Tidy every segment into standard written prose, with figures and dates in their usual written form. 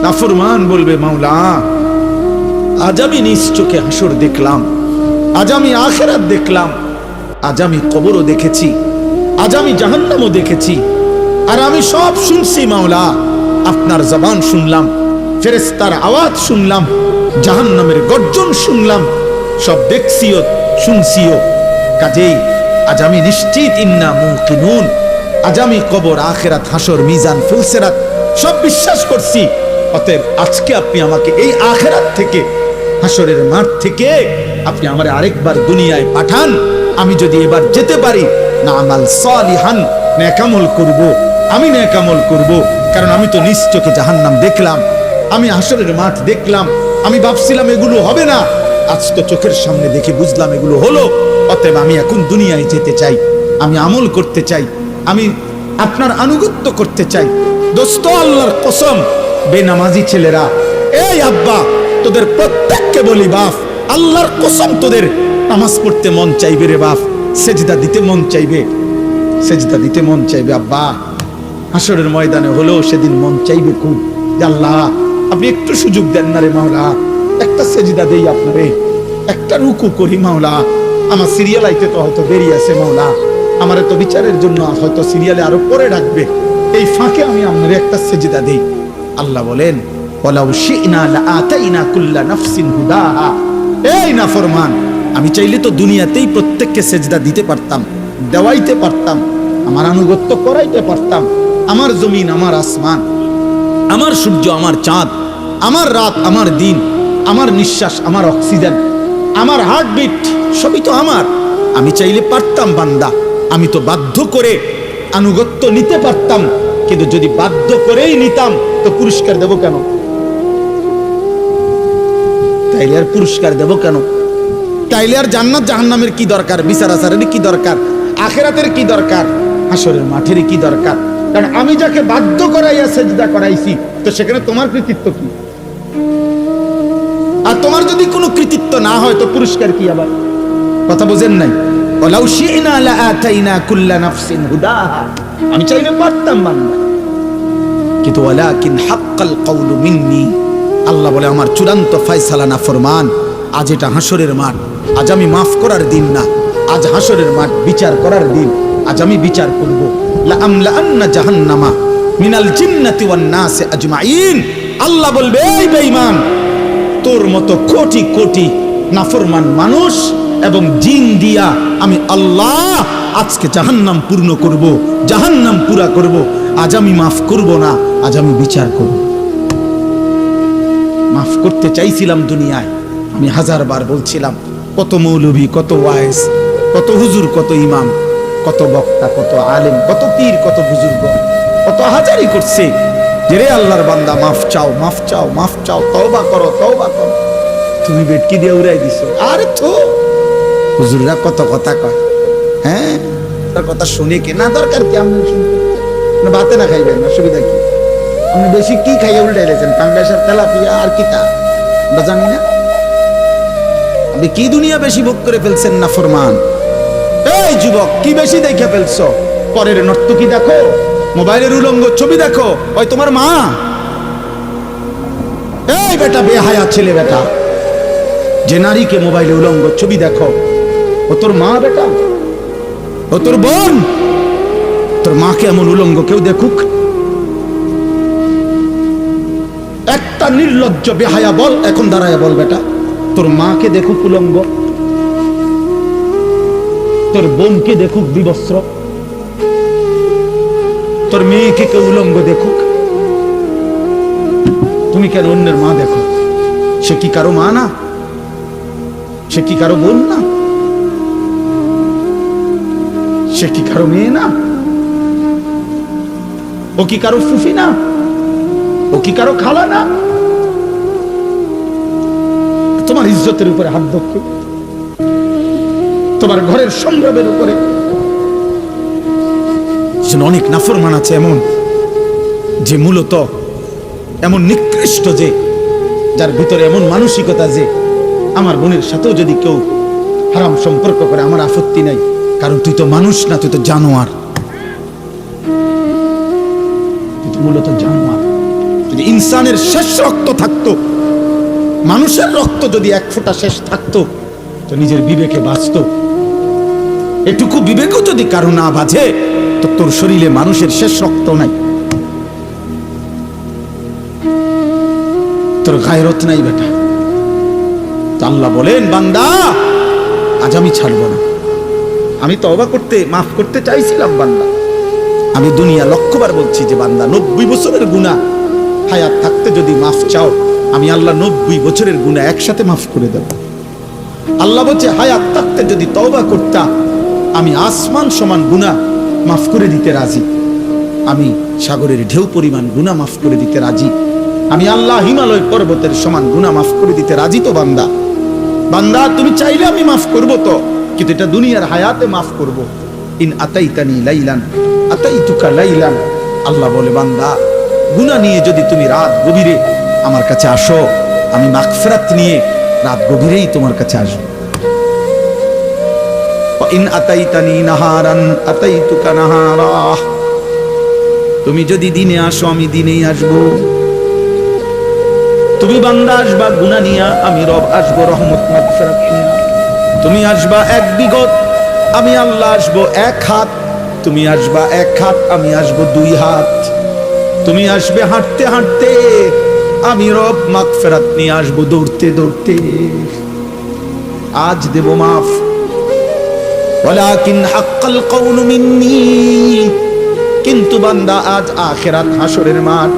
নাফরমান বলবে, মাওলা আজ আমি নিজ চোখে হাসর দেখলাম, আজ আমি আখিরাত দেখলাম, আজ আমি কবরও দেখেছি, আজ আমি জাহান্নামও দেখেছি, আর আমি সব শুনছি মাওলা। আপনার জবান শুনলাম, ফেরেশতার আওয়াজ শুনলাম, জাহান্নামের গর্জন শুনলাম, সব দেখছিও শুনছিও। কাজেই আজ আমি নিশ্চিত, ইন্না মুকিনুন, আজ আমি কবর, আখিরাত, হাসর, মিজান, ফুলসিরাত সব বিশ্বাস করছি। অতএব আজকে আপনি আমাকে এই আখিরাত থেকে, হাসরের মাঠ থেকে আপনি আমারে আরেকবার দুনিয়ায় পাঠান। আমি যদি এবার যেতে পারি, না আমাল সালিহান, নেকামল করব, আমি নেকামল করব। কারণ আমি তো নিজ চোখে জাহান্নাম দেখলাম, আমি হাসরের মাঠ দেখলাম, আমি ভাবছিলাম এগুলো হবে না, আজ তো চোখের সামনে দেখে বুঝলাম এগুলো হলো। অতএব আমি এখন দুনিয়ায় যেতে চাই, আমি আমল করতে চাই, আমি আপনার আনুগত্য করতে চাই। দোস্ত, আল্লাহর কসম, বেনামাজি ছেলেরা, এই আব্বা তোদের প্রত্যেককে বলি, বাপ আল্লাহর কসম, তোদের নামাজ পড়তে মন চাইবে রে বাপ, সেজদা দিতে মন চাইবে, সেজদা দিতে মন চাইবে আব্বা। হাসরের ময়দানে হলেও সেদিন মন চাইবে খুব, আল্লাহ আপনি একটু সুযোগ দেন না রে মাওলা, একটা সেজদা দেই আপনারে, একটা রুকু করি মাওলা। আমার সিরিয়াল আইতে তো হয়তো দেরি আছে মাওলা, আমার তো বিচারের জন্য হয়তো সিরিয়ালে আরো পরে ডাকবে, এই ফাঁকে আমি আপনারে একটা সেজদা দেই। আল্লাহ বলেন, ওয়ালাউ শি'না লাআতাইনা কুল্লা নাফসিন হুদাহা। এই নাফরমান, আমি চাইলে তো দুনিয়াতেই প্রত্যেককে সেজদা দিতে পারতাম, দেওয়াইতে পারতাম, আমার আনুগত্য করাইতে পারতাম। আমার জমিন, আমার আসমান, আমার সূর্য, আমার চাঁদ, আমার রাত, আমার দিন, আমার নিঃশ্বাস, আমার অক্সিজেন, আমার হার্টবিট, সবই তো আমার। আমি চাইলে পারতাম বান্দা, আমি তো বাধ্য করে আনুগত্য নিতে পারতাম। কিন্তু যদি বাধ্য করেই নিতাম তো পুরস্কার দেব কেন? তাইলে আর পুরস্কার দেব কেন? তাইলে আর জান্নাত জাহান্নামের কি দরকার? বিচার আচারের কি দরকার? আখিরাতের কি দরকার? হাসরের মাঠের কি দরকার? কারণ আমি যাকে বাধ্য করাইয়া সেজদা করাইছি, তো সেখানে তোমার কৃতিত্ব কি? আর তোমার যদি কোনো কৃতিত্ব না হয় তো পুরস্কার কি? আবার কথা বোঝেন নাই? ওয়ালাউ শি'না লাআতাইনা কুল্লা নাফসিন হুদাহা, আমি চাইলে পারতাম বান্দা, কিন্তু ওয়ালাকিন হাক্কাল কওলু মিন্নি, আল্লাহ বলে আমার চূড়ান্ত ফয়সালা নাফরমান। আজ এটা হাসরের মাঠ, আজ আমি মাফ করার দিন না, আজ হাসরের মাঠ বিচার করার দিন। আজ আমি বিচার করব। লা আমলাআন্না জাহান্নামা মিনাল জিন্নাতি ওয়ান নাসি আজমাইন। আল্লাহ বলবে, এই বেঈমান, তোর মতো কোটি কোটি নাফরমান মানুষ এবং জিন দিয়া আমি আল্লাহ আজকে জাহান্নাম পূর্ণ করব, জাহান্নাম পুরা করব। আজ আমি মাফ করব না, আজ আমি বিচার করব। মাফ করতে চাইছিলাম দুনিয়ায়, আমি হাজারবার বলছিলাম, কত মৌলভী, কত ওয়াইজ, কত হুজুর, কত ইমাম, কত বক্তা, কত আলেম, কত পীর, কত বুজুর্গ, কত হাজারি করছে যে রে আল্লাহর বান্দা মাফ চাও, মাফ চাও, মাফ চাও, তওবা করো, তওবা করো। তুমি বেটকি দিয়ে উড়াই দিছো। আরে তো হুজুররা কত কথা কয়, হ্যাঁ তার কথা শুনে কি না দরকার কি? আমি শুনতে না, ভাতে না খাইবেন, অসুবিধা কি? আপনি বেশি কি খাইয়া উল্টাই লেছেন? পাঙ্গাসার তেলাপিয়া আর কিতা আমরা জানি না? আপনি কি দুনিয়া বেশি ভোগ করে ফেলছেন না ফরমান? এই যুবক, কি বেশি দেখে ফেলছো? পরের নর্তকী দেখো, মোবাইলের উলঙ্গ ছবি দেখো, ওই তোমার মা। এই বেটা বেহায়া ছেলে বেটা, যে নারীকে মোবাইলে উলঙ্গ ছবি দেখো, ও তোর মা বেটা, ও তোর বোন। তোর মাকে এমন উলঙ্গ কেউ দেখুক? একটা নির্লজ্জ বেহায়া বল, এখন দাঁড়ায় বল বেটা, তোর মাকে দেখুক উলঙ্গ, তোর বোনকে দেখুক বিবস্ত্র, তোর মেয়েকে কেউ উলঙ্গ দেখুক, তুমি কেন অন্যের মা দেখো? সে কি কারো মা না? সে কি কারো বোন না? সে কি কারো মেয়ে না? ও কি কারো ফুফি না? ও কি কারো খালা না? তোমার ইজ্জতের উপরে হাত ধরছে, তোমার ঘরের সম্ভ্রমের উপরে। অনেক নাফরমান আছে এমন, যে মূলত এমন নিকৃষ্ট, যে যার ভিতরে এমন মানসিকতা যে আমার বোনের সাথেও যদি কেউ হারাম সম্পর্ক করে আমার আপত্তি নাই, কারণ তুই তো মানুষ না, তুই তো জানোয়ার, তুই তো মূলত জানোয়ার। যদি ইনসানের শেষ রক্ত থাকতো, মানুষের রক্ত যদি এক ফোঁটা শেষ থাকতো তো নিজের বিবেকে বাঁচত। এটুকু বিবেকও যদি কারো না বাজে তো তোর শরীরে মানুষের শেষ রক্ত নাই, তোর গায়রত নাই বেটা। আল্লাহ বলেন, বান্দা আজ আমি ছাড়বো না। আমি তওবা করতে, মাফ করতে চাইছিলাম বান্দা। আমি দুনিয়া লক্ষবার বলছি যে বান্দা 90 বছরের গুনাহ হায়াত থাকতে যদি মাফ চাও, আমি আল্লাহ 90 বছরের গুনাহ একসাথে মাফ করে দেব। আল্লাহ বলছে হায়াত থাকতে যদি তওবা করতা, আমি আসমান সমান গুনাহ মাফ করে দিতে রাজি। আমি সাগরের ঢেউ পরিমাণ গুনাহ মাফ করে দিতে রাজি। আমি আল্লাহ হিমালয় পর্বতের সমান গুনাহ মাফ করে দিতে রাজি। তো বান্দা, বান্দা তুমি চাইলে আমি মাফ করব, তো কিন্তু এটা দুনিয়ার হায়াতে মাফ করব। ইন আতাইতানি লাইলান আতাইতুকা লাইলান, আল্লাহ বলে বান্দা গুনাহ নিয়ে যদি তুমি রাত গভীরে আমার কাছে আসো, আমি মাগফিরাত নিয়ে রাত গভীরেই তোমার কাছে আসবো। ইন আতাইতানি নাহারান আতাইতুকা নাহারা, তুমি যদি দিনে আসো আমি দিনেই আসবো। তুমি বান্দা আসবা গুনাহ নিয়া, আমি রব আসবো রহমত মাগফিরাত নিয়া। তুমি আসবা এক বিগত, আমি আল্লাহ আসবো এক হাত। তুমি আসবা এক হাত, আমি আসবো 2 হাত। তুমি আসবে হাঁটতে হাঁটতে, আমি রব মাগফিরাত নিয়ে আসবো দৌড়তে দৌড়তে। আজ দেব মাফ, ওয়ালাকিন হাক্কাল কওলু মিন্নি, কিন্তু বান্দা আজ আখিরাত হাসরের মাঠ।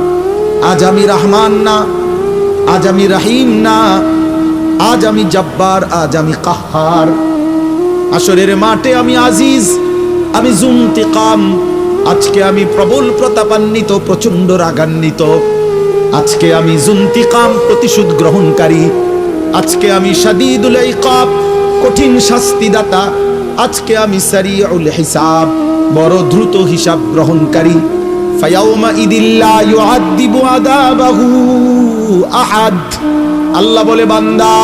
আজ আমি রহমান না, আজ আমি রহিম না, আজ আমি জব্বার, আজ আমি কাহ্হার। হাসরের মাঠে আমি আজিজ, আমি যুনতিকাম। আজকে আমি প্রবল প্রতাপান্বিত, প্রচন্ড রাগান্বিত। আজকে আমি যুনতিকাম, প্রতিশোধ গ্রহণকারী। আজকে আমি শাদীদুল ইকাব, কঠিন শাস্তিদাতা। আজকে আমি সারিউল হিসাব, বড় দ্রুত হিসাব গ্রহণকারী। ফায়াউমা ইদিল্লা ইউআযিবু আযাবাহু আহাদ, আল্লাহ বলে বান্দা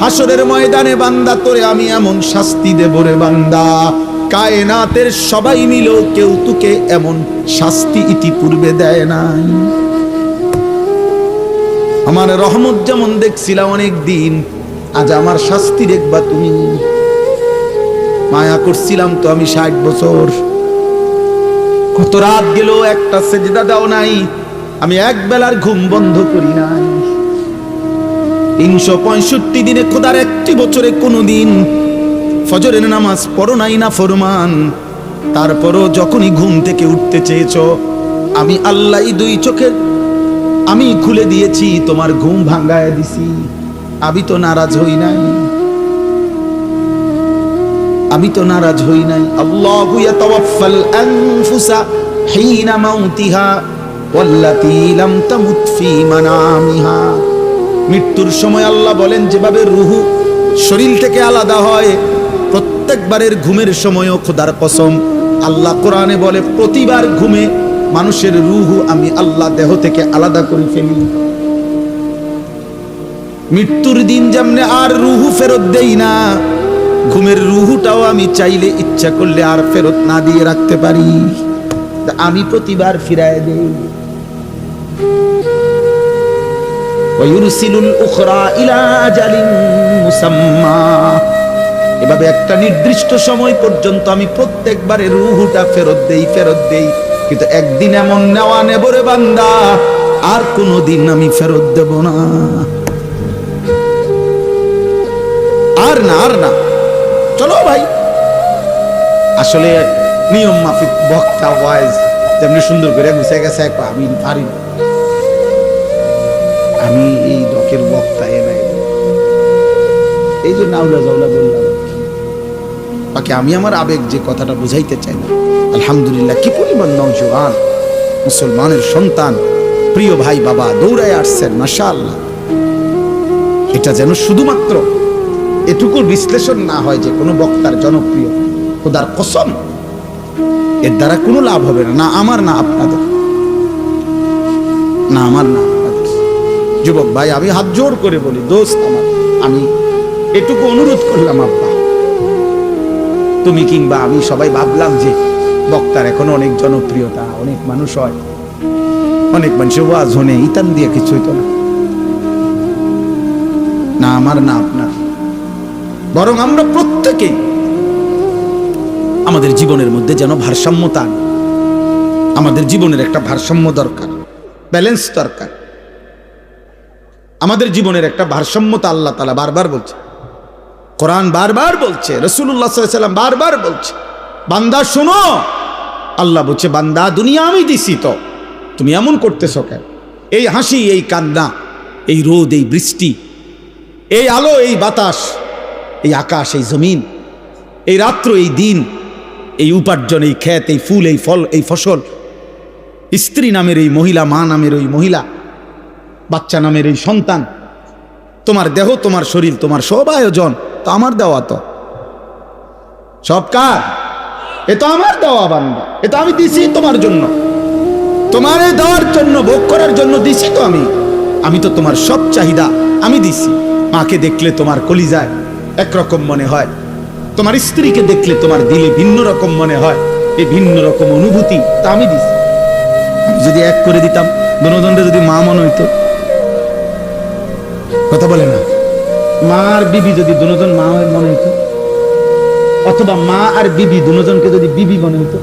হাসরের ময়দানে বান্দা তোরে আমি এমন শাস্তি দেব রে বান্দা, কায়নাতের সবাই মিলেও কেউ তোকে এমন শাস্তি ইতিপূর্বে দেয় নাই। আমার রহমত যেমন দেখছিলাম অনেক দিন, আজ আমার শাস্তি দেখবা তুমি। মায়া করছিলাম তো আমি 60 বছর, কত রাত গেল একটা সেজদা দাও নাই, আমি এক বেলার ঘুম বন্ধ করি নাই। 365 দিনে খোদার একটি বছরে কোনদিন ফজরের নামাজ পড়ো নাই না ফরমান। তারপরও যখনই ঘুম থেকে উঠতে চেয়েছো, আমি আল্লাহ 2 চোখের আমি খুলে দিয়েছি, তোমার ঘুম ভাঙায় দিছি। আমি তো নারাজ হই নাই, আমি তো নারাজ হই নাই। আল্লাহু ইয়াতাওয়াফাল আনফুসা হিনা মাউতিহা ওয়াল্লাতী লাম তামুত ফি মানামিহা, মৃত্যুর সময় আল্লাহ বলেন যেভাবে রূহ শরীর থেকে আলাদা হয়, প্রত্যেকবারের ঘুমের সময়ও খোদার কসম আল্লাহ কোরআনে বলে প্রতিবার ঘুমে মানুষের রূহ আমি আল্লাহ দেহ থেকে আলাদা করে ফেলি। মৃত্যুর দিন যেমনে আর রূহ ফেরত দেই না, ঘুমের রূহটাও আমি চাইলে ইচ্ছা করলে আর ফেরত না দিয়ে রাখতে পারি, আমি প্রতিবার ফিরায় দেই। ওয়ায়ুরসিলুল উখরা ইলা আজালিন মুসাম্মা, এভাবে একটা নির্দিষ্ট সময় পর্যন্ত আমি প্রত্যেকবারে রূহটা ফেরত দেই। কিন্তু একদিন এমন নেওয়া নেব রে বান্দা, আর কোনোদিন আমি ফেরত দেব না। আর না চলো ভাই, আসলে নিয়ম মাফিক বক্তা ওয়াইজ যেমনি সুন্দর করে গুছে গেছে, আমি পারি না, আমি এই দকের বক্তা নাই, এই জন্য আউলা জাউলা বললাম। বাকি আমি আমার আবেগ যে কথাটা বুঝাইতে চাই না। আলহামদুলিল্লাহ, কি পরিমাণ নওজোয়ান মুসলমানের সন্তান, প্রিয় ভাই বাবা দৌড়ায় আসছেন, মাশাআল্লাহ। এটা যেন শুধুমাত্র এটুকুর বিশ্লেষণ না হয় যে কোনো বক্তার জনপ্রিয়, খোদার কসম এর দ্বারা কোনো লাভ হবে না, না আমার না আপনাদের, না আমার না আপনাদের। যুবক ভাই, আমি হাত জোর করে বলি, দোস্ত আমার, আমি এটুকু অনুরোধ করলাম, আব্বা তুমি কিংবা আমি সবাই ভাবলাম যে বক্তার এখন অনেক জনপ্রিয়তা, অনেক মানুষ হয়, অনেক মানুষের ওয়াজ হনে ইতান দিয়ে কিছু হইতো না, না আমার না আপনার, বরং আমরা প্রত্যেকেই আমাদের জীবনের মধ্যে যেন ভারসাম্যতা আনি। আমাদের জীবনের একটা ভারসাম্য দরকার, ব্যালেন্স দরকার। আমাদের জীবনের একটা ভারসাম্যতা আল্লাহ তাআলা বারবার বলছে, কোরআন বারবার বলছে, রাসূলুল্লাহ সাল্লাল্লাহু আলাইহি ওয়াসাল্লাম বারবার বলছে, বান্দা শোনো, আল্লাহ বলছে বান্দা দুনিয়া আমি দিছি, তো তুমি এমন করতেছো কেন? এই হাসি, এই কান্না, এই রোদ, এই বৃষ্টি, এই আলো, এই বাতাস, এই আকাশ, এই জমিন, এই রাত্র, এই দিন, এই উপার্জন, এই ক্ষেত, এই ফুল, এই ফল, এই ফসল, স্ত্রী নামের এই মহিলা, মা নামের ওই মহিলা, বাচ্চা নামের এই সন্তান, তোমার দেহ, তোমার শরীর, তোমার সব আয়োজন তো আমার দেওয়া, তো সব কার? এ তো আমার দেওয়া বান্দা, এ তো আমি দিছি তোমার জন্য, তোমার দেওয়ার জন্য, ভোগ করার জন্য দিছি তো আমি তো তোমার সব চাহিদা আমি দিছি। মাকে দেখলে তোমার কলিজায় একরকম মনে হয়, তোমার স্ত্রীকে দেখলে তোমার দিলে ভিন্ন রকম মনে হয়, এই ভিন্ন রকম অনুভূতি তা আমি দিছি। যদি এক করে দিতাম, দুজনরে যদি মা মনে হইতো, কথা বলে না, মা আর বিবি যদি দুজন মা মনে হইতো, অথবা মা আর বিবি দুজনকে যদি বিবি মনে হইতো,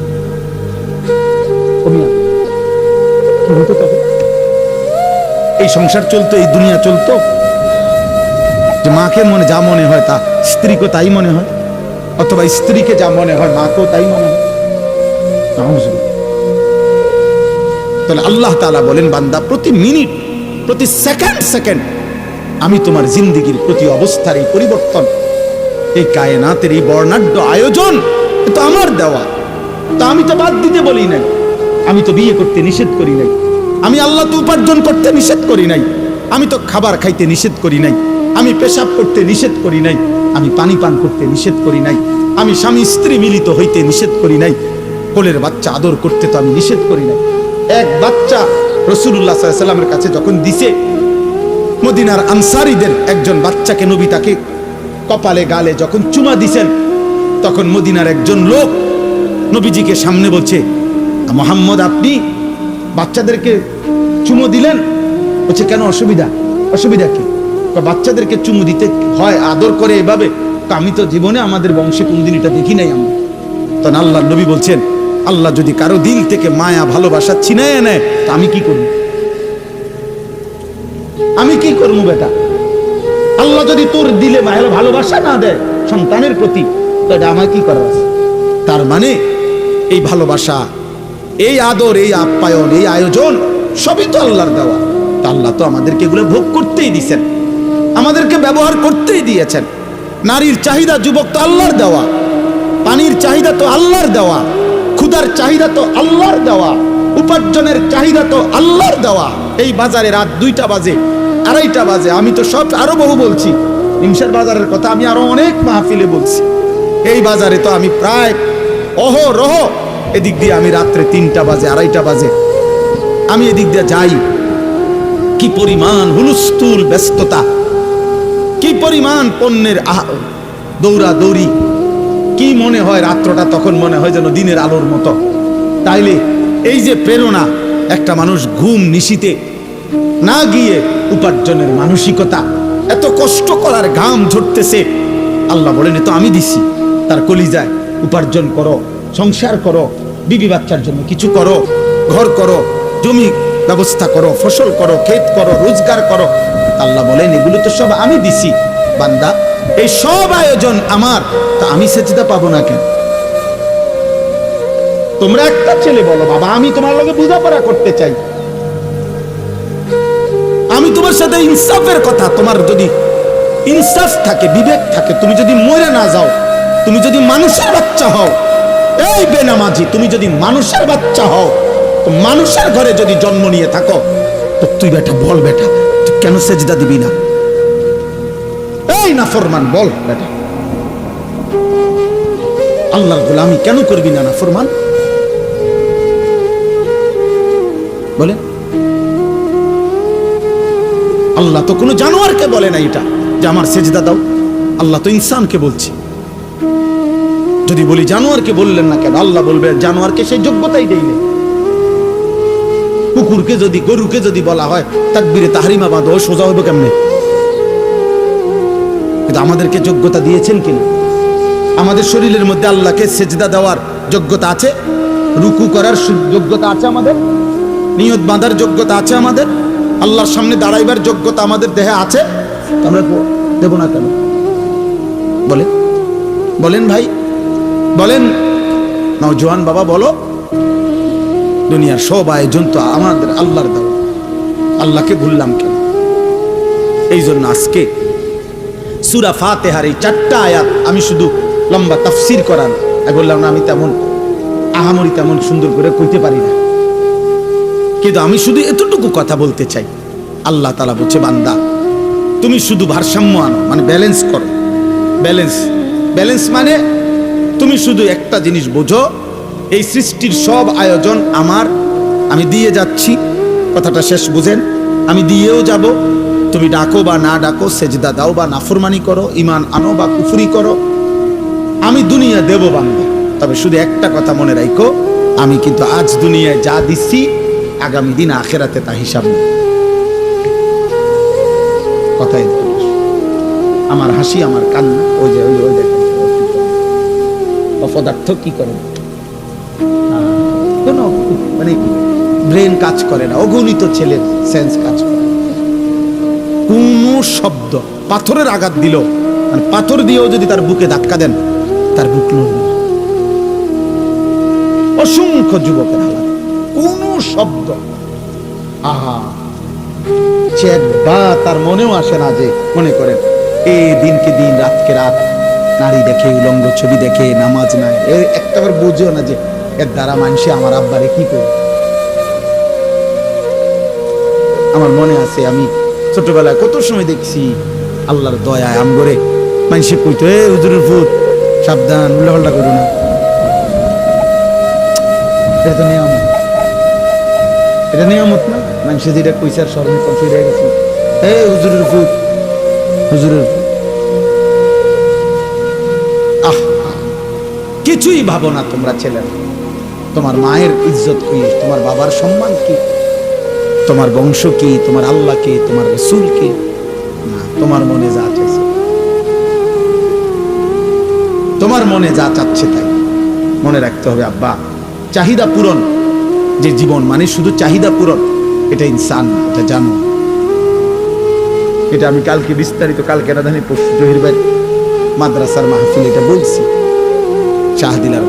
কি হতো তবে? এই সংসার চলতো, এই দুনিয়া চলতো, যে মাকে মনে যা মনে হয় তা স্ত্রীকে তাই মনে হয়, অথবা স্ত্রীকে যা মনে হয় মাকেও তাই মনে হয়। তাহলে আল্লাহ তাআলা বলেন, বান্দা প্রতি মিনিট, প্রতি সেকেন্ড সেকেন্ড আমি তোমার জিন্দেগির প্রতি অবস্থার এই পরিবর্তন, এই কায়নাতের এই বর্ণাঢ্য আয়োজন, এটা আমার দেওয়া। তা আমি তো বাদ দিতে বলি নাই, আমি তো বিয়ে করতে নিষেধ করি নাই, আমি আল্লাহ তো উপার্জন করতে নিষেধ করি নাই, আমি তো খাবার খাইতে নিষেধ করি নাই, আমি পেশাব করতে নিষেধ করি নাই, আমি পানি পান করতে নিষেধ করি নাই, আমি স্বামী স্ত্রী মিলিত হইতে নিষেধ করি নাই, কোলের বাচ্চা আদর করতে তো আমি নিষেধ করি নাই। এক বাচ্চা রাসূলুল্লাহ সাল্লাল্লাহু আলাইহি ওয়াসাল্লামের কাছে যখন দিছে, মদিনার আনসারীদের একজন বাচ্চাকে নবী তাকে কপালে গালে যখন চুমা দিছেন, তখন মদিনার একজন লোক নবীজিকে সামনে বলছে, মুহাম্মদ আপনি বাচ্চাদেরকে চুমু দিলেন? বলছে কেন, অসুবিধা কি? বাচ্চাদেরকে চুমু দিতে হয়, আদর করে এভাবে? আমি তো জীবনে আমাদের বংশে কোনদিন এটা দেখি নাই। আমরা তখন আল্লাহ নবী বলছেন, আল্লাহ যদি কারো দিল থেকে মায়া ভালোবাসা ছিনায় নেয়, তা আমি কি করব? আমি কি করবো বেটা? আল্লাহ যদি তোর দিলে ভালোবাসা না দেয় সন্তানের প্রতি, তো এটা আমার কি করার আছে? তার মানে এই ভালোবাসা, এই আদর, এই আপ্যায়ন, এই আয়োজন সবই তো আল্লাহর দেওয়া। তা আল্লাহ তো আমাদেরকে এগুলো ভোগ করতেই দিয়েছেন, আমাদেরকে ব্যবহার করতেই দিয়েছেন। নারীর চাহিদা যুবক তো আল্লাহর দেওয়া, পানির চাহিদা তো আল্লাহর দেওয়া, ক্ষুধার চাহিদা তো আল্লাহর দেওয়া, উপার্জনের চাহিদা তো আল্লাহর দেওয়া। এই বাজারে রাত 2টা বাজে, 2:30 বাজে, আমি তো সব আরো বহু বলছি, নিমসার বাজারের কথা আমি আরো অনেক মাহফিলে বলছি। এই বাজারে তো আমি প্রায় অহরহ এদিক দিয়ে আমি রাত্রে 3টা বাজে, 2:30 বাজে আমি এদিক দিয়ে যাই। কি পরিমাণ হুলস্থুল, ব্যস্ততা, কি পরিমাণ পণ্যের দৌড়া দৌড়ি, কি মনে হয় রাত্রটা তখন মনে হয় যেন দিনের আলোর মতো। তাইলে এই যে প্রেরণা, একটা মানুষ ঘুম নিশিতে না গিয়ে উপার্জনের মানসিকতা, এত কষ্ট করার ঘাম ঝরতেছে, আল্লাহ বলেন তো আমি দিছি। তার কলিজায় উপার্জন করো, সংসার করো, বিবি বাচ্চার জন্য কিছু করো, ঘর করো, জমি ব্যবস্থা করো, ফসল করো, ক্ষেত করো, রোজগার করো। আল্লাহ বলেন এগুলো তো সব আমি দিছি। বান্দা এই সব আয়োজন আমার, তা আমি সেজদা পাবো না কেন? তোমরা একটা ছেলে বলো, বাবা আমি তোমার লগে বোঝাপড়া করতে চাই, আমি তোমার সাথে ইনসাফের কথা, তোমার যদি ইনসাফ থাকে, বিবেক থাকে, তুমি যদি মরে না যাও, তুমি যদি মানুষের বাচ্চা হও, এই বেনামাজি তুমি যদি মানুষের বাচ্চা হও, তো মানুষের ঘরে যদি জন্ম নিয়ে থাকো, তো তুই বেটা বল, বেটা তুই কেন সেজদা দিবি না? এই নাফরমান বল বেটা, আল্লাহর গোলামি কেন করবি না নাফরমান? বলে আল্লাহ তো কোনো জানোয়ারকে বলে না এটা যে আমার সেজদা দাও, আল্লাহ তো ইনসানকে বলছে। যদি বলি জানোয়ারকে বললেন না কেন, আল্লাহ বলবে জানোয়ারকে সেই যোগ্যতাই দেয়নি। কুকুরকে যদি গরুকে যদি বলা হয় তাকবীরে তাহরিমা বাঁধো, সোজা হইব কেমনে? কিন্তু আমাদেরকে যোগ্যতা দিয়েছেন কিনা? আমাদের শরীরের মধ্যে আল্লাহকে সেজদা দেওয়ার যোগ্যতা আছে, রুকু করার যোগ্যতা আছে আমাদের, নিয়ত বাঁধার যোগ্যতা আছে আমাদের, আল্লাহর সামনে দাঁড়াইবার যোগ্যতা আমাদের দেহে আছে। আমরা দেব না কেন? বলেন বলেন ভাই, বলেন নওজোয়ান বাবা, বলো। দুনিয়ার সব আয়োজন তো আমাদের আল্লাহর দেওয়া, আল্লাহকে ভুললাম কেন? এই জন্য আজকে সূরা ফাতিহার এই 4টা আয়াত আমি শুধু লম্বা তাফসীর করান বললাম না, আমি তেমন আহামরি তেমন সুন্দর করে কইতে পারি না, কিন্তু আমি শুধু এতটুকু কথা বলতে চাই। আল্লাহ তাআলা বলছে, বান্দা তুমি শুধু ভারসাম্য আনো, মানে ব্যালেন্স করো। ব্যালেন্স মানে তুমি শুধু একটা জিনিস বোঝো, এই সৃষ্টির সব আয়োজন আমার, আমি দিয়ে যাচ্ছি। কথাটা শেষ বুঝেন, আমি দিয়েও যাব। তুমি ডাকো বা না ডাকো, সেজদা দাও বা নাফরমানি করো, ঈমান আনো বা কুফরি করো, আমি দুনিয়া দেব বান্দা। তবে শুধু একটা কথা মনে রাখো, আমি কিন্তু আজ দুনিয়ায় যা দিচ্ছি আগামী দিন আখিরাতে তা হিসাব নেই। কথাই আমার হাসি, আমার কান্না, ওই যে ওই দেখেন অপদার্থ কি করে, কোনো মানে ব্রেন কাজ করে না, অগণিত ছেলের সেন্স কাজ করে। কোন শব্দ, পাথরের আঘাত দিল, মানে পাথর দিয়েও যদি তার বুকে ধাক্কা দেন তার বুক নড়বে না। অসংখ্য যুবকের হালাত, কোন শব্দ আহা চেক বা তার মনেও আসে না যে মনে করেন এই দিনকে দিন রাতকে রাত নারী দেখে, উলঙ্গ ছবি দেখে, নামাজ নাই, একটাবার বুঝেও না যে এর দ্বারা মানুষে আমার আব্বারে কি করে। আমার মনে আছে আমি ছোটবেলায় কত সময় দেখছি আল্লাহর দয়ায় আমগরে মানুষে কইতো, এ হুজুরের ভূত, সাবধান, উল্টাপাল্টা করো না। এটা তো নিয়ামত, এটা নিয়ামত না? মানুষে যেটা কইছে আর স্মরণে কষ্ট হয়ে গেছে, এ হুজুরের ভূত, হুজুরের ভূত। কিছুই ভাবো না তোমরা ছেলেরা, তোমার মায়ের ইজ্জত কি, তোমার বাবার সম্মান কি, তোমার বংশ কি, তোমার আল্লাহ কি, তোমার রাসূল কি, না, তোমার মনে যা চাইছে, তোমার মনে যা চাচ্ছে তাই মনে রাখতে হবে। আব্বা, চাহিদা পূরণ যে জীবন, মানে শুধু চাহিদা পূরণ, এটা ইনসান, এটা জানো। এটা আমি কালকে বিস্তারিত, কালকে না জানি পরশু জহির ভাই মাদ্রাসার মাহফিল এটা বলছি, শাহদিলার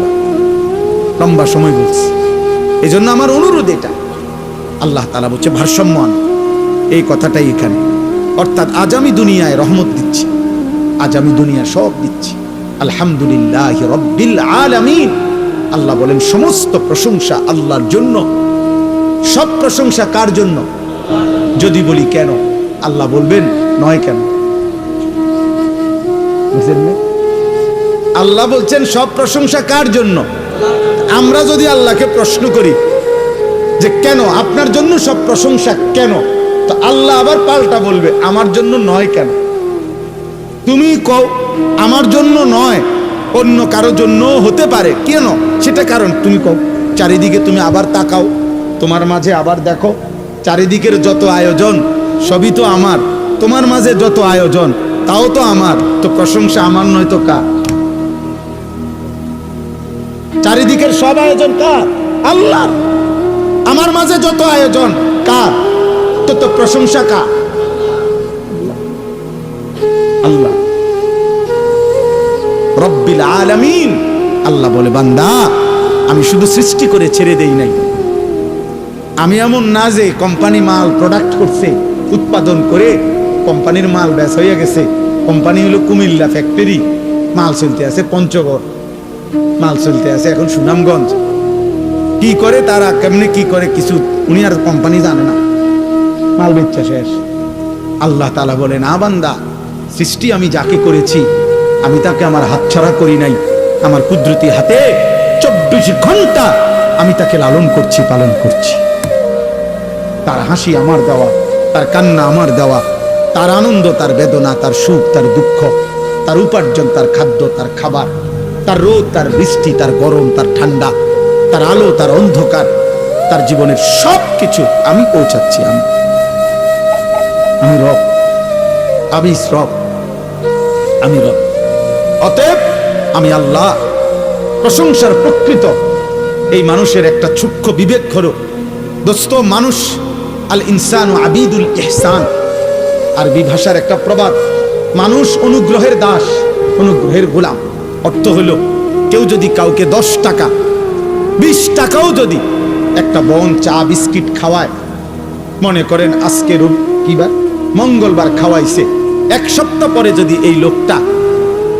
লম্বা সময় বলছি। এই জন্য আমার অনুরোধ এটা, আল্লাহ তাআলা বলছে ভারসাম্য আনো, এই কথাটাই এখানে। অর্থাৎ আজ আমি দুনিয়ায় রহমত দিচ্ছি, আজ আমি দুনিয়া সব দিচ্ছি, আলহামদুলিল্লাহি রাব্বিল আলামিন। আল্লাহ বলেন সমস্ত প্রশংসা আল্লাহর জন্য। সব প্রশংসা কার জন্য? যদি বলি কেন, আল্লাহ বলবেন নয় কেন। বুঝলেন না? আল্লাহ বলছেন সব প্রশংসা কার জন্য। আমরা যদি আল্লাহকে প্রশ্ন করি যে কেন, আপনার জন্য সব প্রশংসা কেন, তো আল্লাহ আবার পাল্টা বলবে আমার জন্য নয় কেন। তুমি কও আমার জন্য নয়, অন্য কারো জন্য হতে পারে, কেন সেটা কারণ তুমি কও। চারিদিকে তুমি আবার তাকাও, তোমার মাঝে আবার দেখো, চারিদিকের যত আয়োজন সবই তো আমার, তোমার মাঝে যত আয়োজন তাও তো আমার, তো প্রশংসা আমার নয় তো কার? চারিদিকের সব আয়োজন কার? আল্লাহর। আমার মাঝে যত আয়োজন কার? তো প্রশংসা কার? আল্লাহ রব্বিল আলামিন। আল্লাহ বলে বান্দা আমি শুধু সৃষ্টি করে ছেড়ে দেই নাই, আমি এমন না যে কোম্পানি মাল প্রোডাক্ট করছে, উৎপাদন করে কোম্পানির মাল ব্যাস হয়ে গেছে। কোম্পানি হলো কুমিল্লা ফ্যাক্টরি, মাল চলতে আছে পঞ্চগড়, মাল চলতে আছে এখন সুনামগঞ্জ। কি করে তারা, কেমনে কি করে কিছু উনি আর কোম্পানি জানে না, মাল বেচা শেষ। আল্লাহ তাআলা বলে না বান্দা, সৃষ্টি আমি যাকে করেছি আমি তাকে আমার হাতছাড়া করি নাই, আমার কুদরতি হাতে 24 ঘন্টা আমি তাকে লালন করছি, পালন করছি। তার হাসি আমার দেওয়া, তার কান্না আমার দেওয়া, তার আনন্দ, তার বেদনা, তার সুখ, তার দুঃখ, তার উপার্জন, তার খাদ্য, তার খাবার, তার রোদ, তার বৃষ্টি, তার গরম, তার ঠান্ডা, তার আলো, তার অন্ধকার, তার জীবনের সব কিছু আমি পৌঁছাচ্ছি। আমি রব, আমি রব, আমি রব। অতএব আমি আল্লাহ। প্রশংসার প্রকৃত এই মানুষের একটা সূক্ষ্ম বিবেক হলো, দোস্ত, মানুষ আল ইনসানু আবিদুল ইহসান, আরবি ভাষার একটা প্রবাদ, মানুষ অনুগ্রহের দাস, অনুগ্রহের গোলাম। অর্থ হলো, কেউ যদি কাউকে 10 টাকা 20 টাকাও যদি একটা বন চা বিস্কিট খাওয়ায়, মনে করেন আজকে কিবার মঙ্গলবার খাওয়াইছে, 1 সপ্তাহ পরে যদি এই লোকটা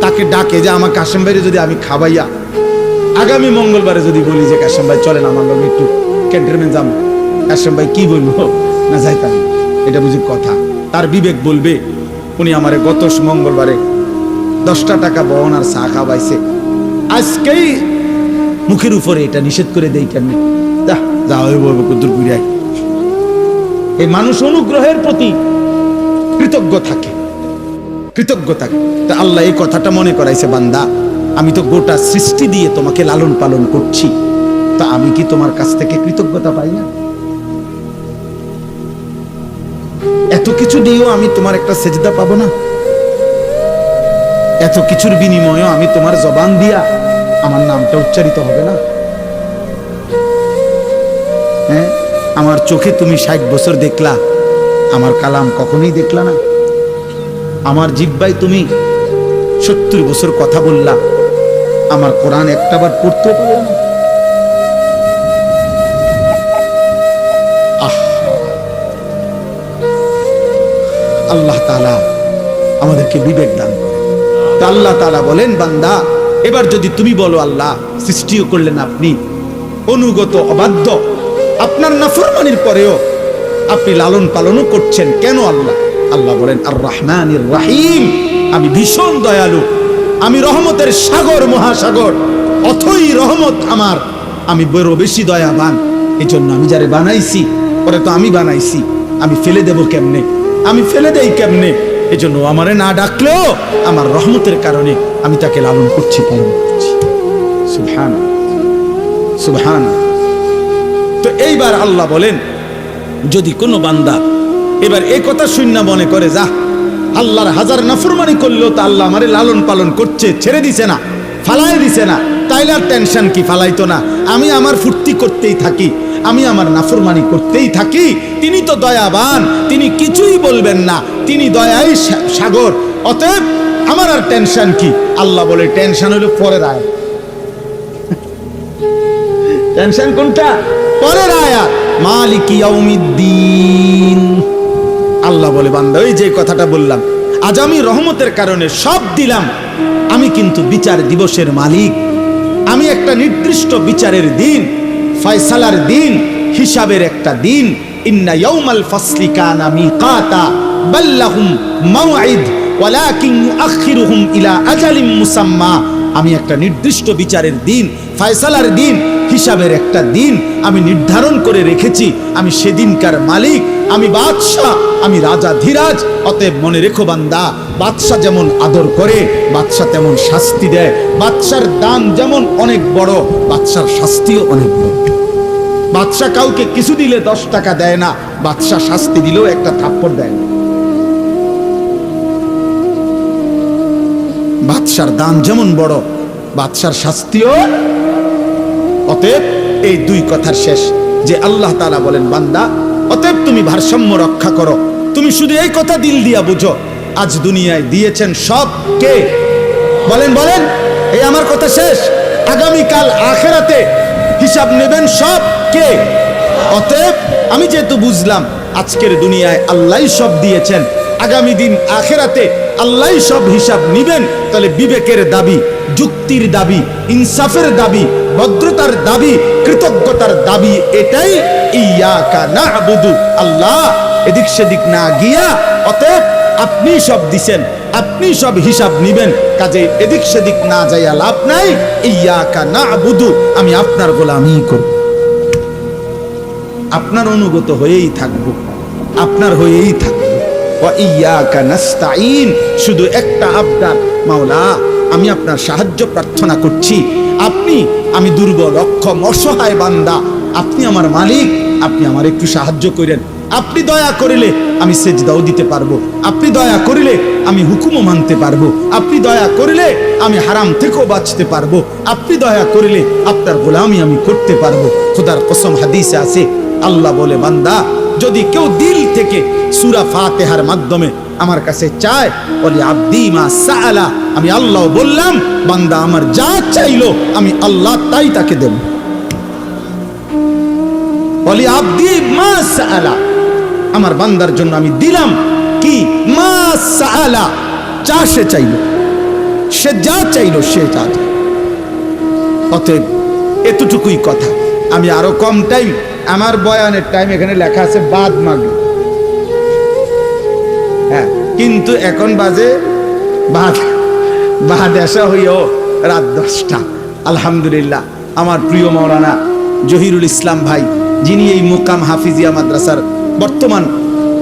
তাকে ডাকে যে আমাকে কাশেম ভাইরে যদি আমি খাওয়াইয়া আগামী মঙ্গলবারে যদি বলি যে কাশেম ভাই চলেন আমার লোক একটু ক্যান্টনমেন্ট যাবো, কাশেম ভাই কি বলবো, না যাইতাম, এটা বুঝি কথা। তার বিবেক বলবে উনি আমারে গত মঙ্গলবারে 10টা টাকা বহন আর চা খাওয়াইছে, আজকেই মুখের উপরে এটা নিষেধ করে দেই কেমনি, যা হইব কুদ্দুর ঘুরাই। এই মানুষ অনুগ্রহের প্রতি কৃতজ্ঞ থাকে, কৃতজ্ঞ থাকে। তা আল্লাহ এই কথাটা মনে করাইছে, বান্দা আমি তো গোটা সৃষ্টি দিয়ে তোমাকে লালন পালন করছি, তা আমি কি তোমার কাছ থেকে কৃতজ্ঞতা পাই না? এত কিছু দিয়েও আমি তোমার একটা সেজদা পাবো না? এত কিছুর বিনিময়েও আমি তোমার জবান দিয়া আমার নামটা উচ্চারিত হবে না? হ্যাঁ, আমার চোখে তুমি 60 বছর দেখলা, আমার কালাম কখনোই দেখলা না। আমার জিহ্বায় তুমি 70 বছর কথা বললা, আমার কোরআন একটাবার পড়তে পারো না। আল্লাহ তাআলা আমাদেরকে বিবেক দান করে। তা আল্লাহ তাআলা বলেন, বান্দা এবার যদি তুমি বলো আল্লাহ সৃষ্টিও করলেন আপনি, অনুগত অবাধ্য, আপনার নাফরমানির পরেও আপনি লালন পালনও করছেন কেন আল্লাহ? আল্লাহ বলেন আর রহমানির রহিম, আমি ভীষণ দয়ালু, আমি রহমতের সাগর, মহাসাগর, অথই রহমত আমার, আমি বড় বেশি দয়াবান। এই জন্য আমি যারে বানাইছি, পরে তো আমি বানাইছি, আমি ফেলে দেব কেমনে, আমি ফেলে দেই কেমনে? এই জন্য আমারে না ডাকলেও আমার রহমতের কারণে আমি তাকে লালন করছি, পালন করছি। সুবহান সুবহান। তো এইবার আল্লাহ বলেন, যদি কোনো বান্দা এবার এই কথা শূন্য মনে করে, যা আল্লাহর হাজার নাফরমানি করলেও তো আল্লাহ আমারে লালন পালন করছে, ছেড়ে দিছে না, ফালাই দিছে না, তাইলে আর টেনশন কি, ফালাইতো না, আমি আমার ফুর্তি করতেই থাকি, আমি আমার নাফরমানি করতেই থাকি, তিনি তো দয়াবান, তিনি কিছুই বলবেন না, তিনি দয়াই সাগর, অতএব আমার আর টেনশন কি? আল্লাহ বলে টেনশন হলো পরের আয়াত। টেনশন কোনটা? পরের আয়াত, মালিকি ইয়াউমিদ্দিন। আল্লাহ বলে, বান্দা ওই যে কথাটা বললাম, আজ আমি রহমতের কারণে সব দিলাম, আমি কিন্তু বিচার দিবসের মালিক, আমি একটা নির্দিষ্ট বিচারের দিন, ফয়সালার দিন, হিসাবের একটা দিন। ইন্না ইয়াউমাল ফাসলি কানা মিকাতা বাল্লাহুম মাওঈদ ওয়ালাকিন ইউআখিরুহুম ইলা আজালিম মুসাম্মা। আমি একটা নির্দিষ্ট বিচারের দিন, ফয়সালার দিন, হিসাবের একটা দিন আমি নির্ধারণ করে রেখেছি। আমি সেদিনকার মালিক, আমি বাদশাহ, আমি রাজা ধীরাজ। অতএব মনে রেখো বান্দা, বাদশাহ যেমন আদর করে, বাদশাহ তেমন শাস্তি দেয়। বাদশার দান যেমন অনেক বড়, বাদশার শাস্তিও অনেক বড়। বাদশাহ কাউকে কিছু দিলে 10 টাকা দেয় না, বাদশাহ শাস্তি দিলেও একটা থাপ্পড় দেয় না। বাদশার দান যেমন বড়, বাদশার শাস্তিও। অতএব এই দুই কথার শেষ যে আল্লাহ তাআলা বলেন, বান্দা অতএব তুমি ভারসাম্য রক্ষা করো। তুমি শুধু এই কথা দিল দিয়া বুঝো, আজ দুনিয়ায় দিয়েছেন সব কে? বলেন বলেন, এই আমার কথা শেষ। আগামীকাল আখিরাতে হিসাব নেবেন সব কে? অতএব আমি যেহেতু বুঝলাম আজকের দুনিয়ায় আল্লাহই সব দিয়েছেন, আগামী দিন আখিরাতে আল্লাহই সব হিসাব নিবেন, তাহলে বিবেকের দাবি, যুক্তির দাবি, ইনসাফের দাবি, ভদ্রতার দাবি, কৃতজ্ঞতার দাবি এটাই, ইয়াকা না'বুদু, আল্লাহ এদিক সেদিক না গিয়া, অতএব আপনি সব দিছেন, আপনি সব হিসাব নিবেন, কাজে এদিক সেদিক না যাইয়া লাভ নাই। ইয়াকা না'বুদু, আমি আপনার গোলামি করব, আপনার অনুগত হয়েই থাকব, আপনার হয়েই থাকব। ওয়া ইয়াকা নাস্তাঈন, শুধু একটা আবদার, মাওলা আমি আপনার সাহায্য প্রার্থনা করছি। আপনি, আমি দুর্বল, অক্ষম, অসহায় বান্দা, আপনি আমার মালিক, আপনি আমার একটু সাহায্য করেন। আপনি দয়া করিলে আমি সেজদাও দিতে পারবো, আপনি দয়া করিলে আমি হুকুমও মানতে পারবো, আপনি দয়া করিলে আমি হারাম থেকেও বাঁচতে পারবো, আপনি দয়া করিলে আপনার গোলামি আমি করতে পারবো। খোদার কসম হাদিসে আছে, আল্লাহ বলে বান্দা যদি কেউ দিল থেকে সূরা ফাতিহার মাধ্যমে আমার কাছে চায়, বলি আব্দি মা সাআলা, আমি আল্লাহ বললাম বান্দা আমার যা চাইলো আমি আল্লাহ তাই তাকে দেব। বলি আব্দি মা সাআলা, আমার বান্দার জন্য আমি দিলাম কি মা সাআলা, যা সে চাইলো, সে যা চাইলো সে যা। অতএব এতটুকুই কথা। আমি আরো কম টাইম, আমার বয়ানের টাইম এখানে লেখা আছে বাদ মাগরিব, হ্যাঁ, কিন্তু এখন বাজে বাদ আসা হইও রাত 10টা। আলহামদুলিল্লাহ আমার প্রিয় মাওলানা জহিরুল ইসলাম ভাই, যিনি এই মুকাম হাফিজিয়া মাদ্রাসার বর্তমান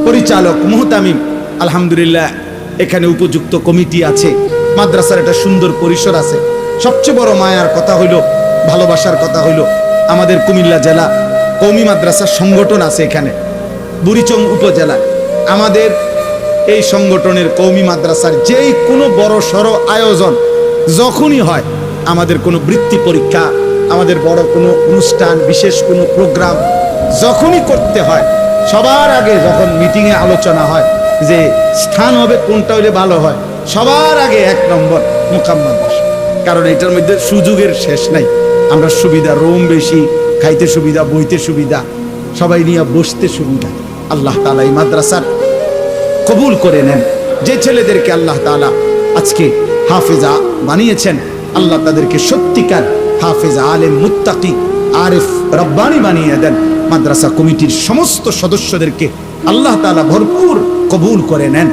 পরিচালক মুহতামিম, আলহামদুলিল্লাহ এখানে উপযুক্ত কমিটি আছে, মাদ্রাসার একটা সুন্দর পরিসর আছে। সবচেয়ে বড় মায়ার কথা হইল, ভালোবাসার কথা হইল, আমাদের কুমিল্লা জেলা কওমি মাদ্রাসার সংগঠন আছে এখানে বুড়িচং উপজেলায়। আমাদের এই সংগঠনের কওমি মাদ্রাসার যেই কোনো বড় সড় আয়োজন যখনই হয়, আমাদের কোনো বৃত্তি পরীক্ষা, আমাদের বড় কোনো অনুষ্ঠান, বিশেষ কোনো প্রোগ্রাম যখনই করতে হয়, সবার আগে যখন মিটিংয়ে আলোচনা হয় যে স্থান হবে কোনটা হলে ভালো হয়, সবার আগে 1 নম্বর মুকাম মাদ্রাসা। কারণ এটার মধ্যে সুযোগের শেষ নাই। আমরা সুবিধা, রুম বেশি, খাইতে সুবিধা, বইতে সুবিধা, সবাই নিয়ে বসতে সুবিধা। আল্লাহ তাআলা এই মাদ্রাসার কবুল করে নেন। যে ছেলেদেরকে আল্লাহ তাআলা আজকে হাফেজা বানিয়েছেন, আল্লাহ তাদেরকে সত্যিকার হাফেজা, আলেম, মুত্তাকি, আরিফ, রব্বানি বানিয়ে দেন। মাদ্রাসা কমিটির সমস্ত সদস্যদেরকে আল্লাহ তাআলা ভরপুর কবুল করে নেন।